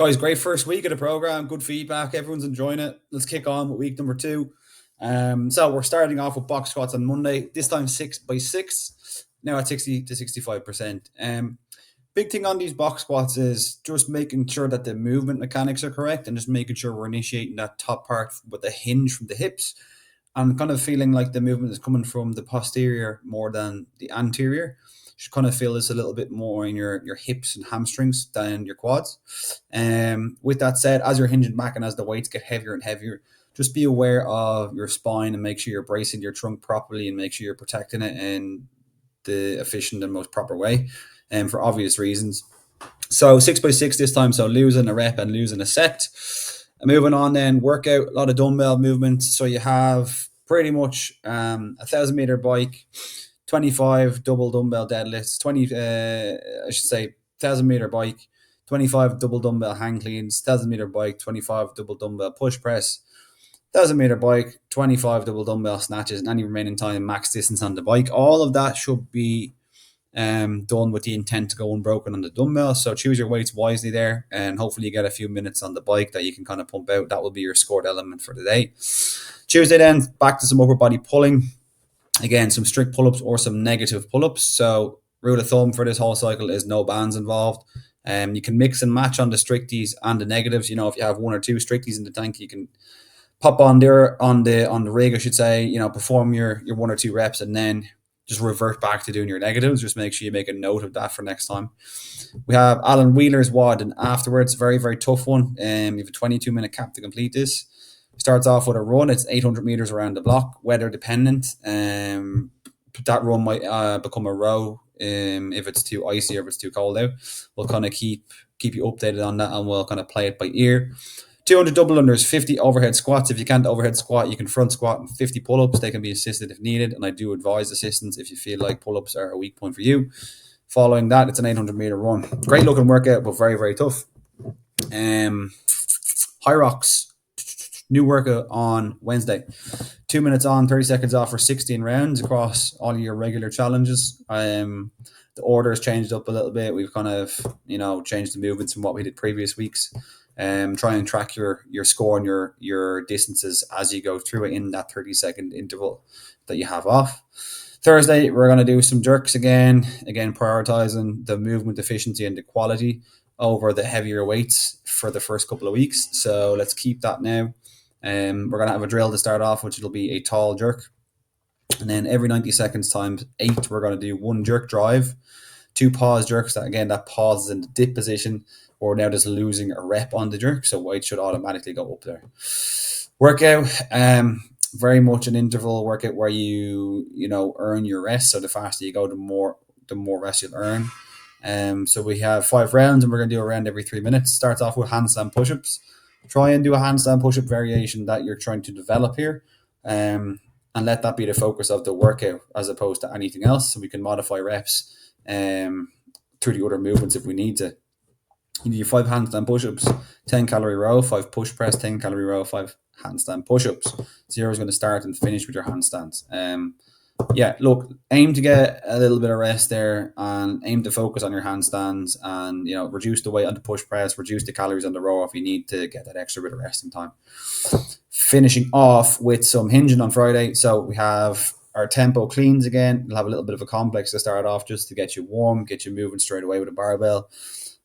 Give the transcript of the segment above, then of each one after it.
Guys, great first week of the program. Good feedback. Everyone's enjoying it. Let's kick on with week number two. So we're starting off with box squats on Monday. This time 6x6. Now at 60 to 65%. Big thing on these box squats is just making sure that the movement mechanics are correct and just making sure we're initiating that top part with the hinge from the hips and kind of feeling like the movement is coming from the posterior more than the anterior. You should kind of feel this a little bit more in your hips and hamstrings than your quads. With that said, as you're hinging back and as the weights get heavier and heavier, just be aware of your spine and make sure you're bracing your trunk properly and make sure you're protecting it in the efficient and most proper way, and for obvious reasons. So 6x6 this time, so losing a rep and losing a set. And moving on then, workout, a lot of dumbbell movements. So you have pretty much 1,000 meter bike, 25 double dumbbell deadlifts, 1,000 meter bike, 25 double dumbbell hang cleans, 1,000 meter bike, 25 double dumbbell push press, 1,000 meter bike, 25 double dumbbell snatches, and any remaining time max distance on the bike. All of that should be done with the intent to go unbroken on the dumbbell. So choose your weights wisely there, and hopefully you get a few minutes on the bike that you can kind of pump out. That will be your scored element for the day. Tuesday then, back to some upper body pulling. Again, some strict pull-ups or some negative pull-ups. So rule of thumb for this whole cycle is no bands involved. You can mix and match on the stricties and the negatives. You know, if you have one or two stricties in the tank, you can pop on there on the rig, I should say. You know, perform your one or two reps and then just revert back to doing your negatives. Just make sure you make a note of that for next time. We have Alan Wheeler's WOD, and afterwards, very, very tough one. You have a 22-minute cap to complete this. Starts off with a run. It's 800 meters around the block, weather dependent. That run might become a row if it's too icy or if it's too cold out. We'll kind of keep you updated on that, and we'll kind of play it by ear. 200 double unders, 50 overhead squats. If you can't overhead squat, you can front squat, and 50 pull-ups. They can be assisted if needed, and I do advise assistance if you feel like pull-ups are a weak point for you. Following that, it's an 800-meter run. Great looking workout, but very, very tough. Hyrox, new workout on Wednesday. 2 minutes on, 30 seconds off for 16 rounds across all of your regular challenges. The order has changed up a little bit. We've kind of, changed the movements from what we did previous weeks. Try and track your score and your distances as you go through it in that 30-second interval that you have off. Thursday, we're going to do some jerks again, prioritizing the movement efficiency and the quality over the heavier weights for the first couple of weeks. So let's keep that now. We're going to have a drill to start off, which will be a tall jerk. And then every 90 seconds times 8, we're going to do one jerk drive, 2 pause jerks. That pause is in the dip position. We're now just losing a rep on the jerk, so weight should automatically go up there. Workout, very much an interval workout where you earn your rest. So the faster you go, the more rest you'll earn. So we have 5 rounds, and we're going to do a round every 3 minutes. Starts off with handstand push-ups. Try and do a handstand push-up variation that you're trying to develop here, and let that be the focus of the workout as opposed to anything else. So we can modify reps through the other movements if we need to. You do 5 handstand push-ups, 10 calorie row, 5 push press, 10 calorie row, 5 handstand push-ups. 0 is going to start and finish with your handstands. Aim to get a little bit of rest there and aim to focus on your handstands and, reduce the weight on the push press, reduce the calories on the row if you need to get that extra bit of resting time. Finishing off with some hinging on Friday. So we have our tempo cleans again. We'll have a little bit of a complex to start off just to get you warm, get you moving straight away with a barbell.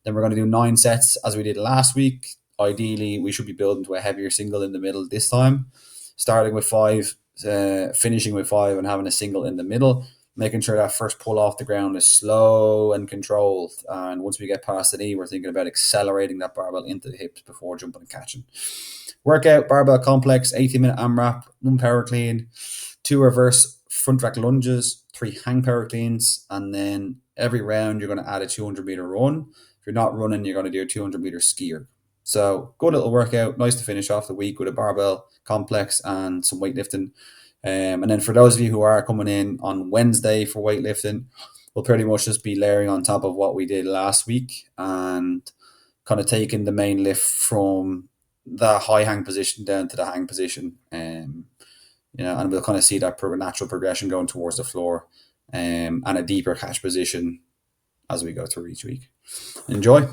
Then we're going to do 9 sets as we did last week. Ideally, we should be building to a heavier single in the middle this time, starting with 5, finishing with 5, and having a single in the middle, making sure that first pull off the ground is slow and controlled. And once we get past the knee, we're thinking about accelerating that barbell into the hips before jumping and catching. Workout, barbell complex, 80-minute AMRAP, 1 power clean, 2 reverse front rack lunges, 3 hang power cleans, and then every round you're going to add a 200-meter run. If you're not running, you're going to do a 200-meter skier. So good little workout. Nice to finish off the week with a barbell complex and some weightlifting. And then for those of you who are coming in on Wednesday for weightlifting, we'll pretty much just be layering on top of what we did last week and kind of taking the main lift from the high hang position down to the hang position. And we'll kind of see that natural progression going towards the floor and a deeper catch position as we go through each week. Enjoy.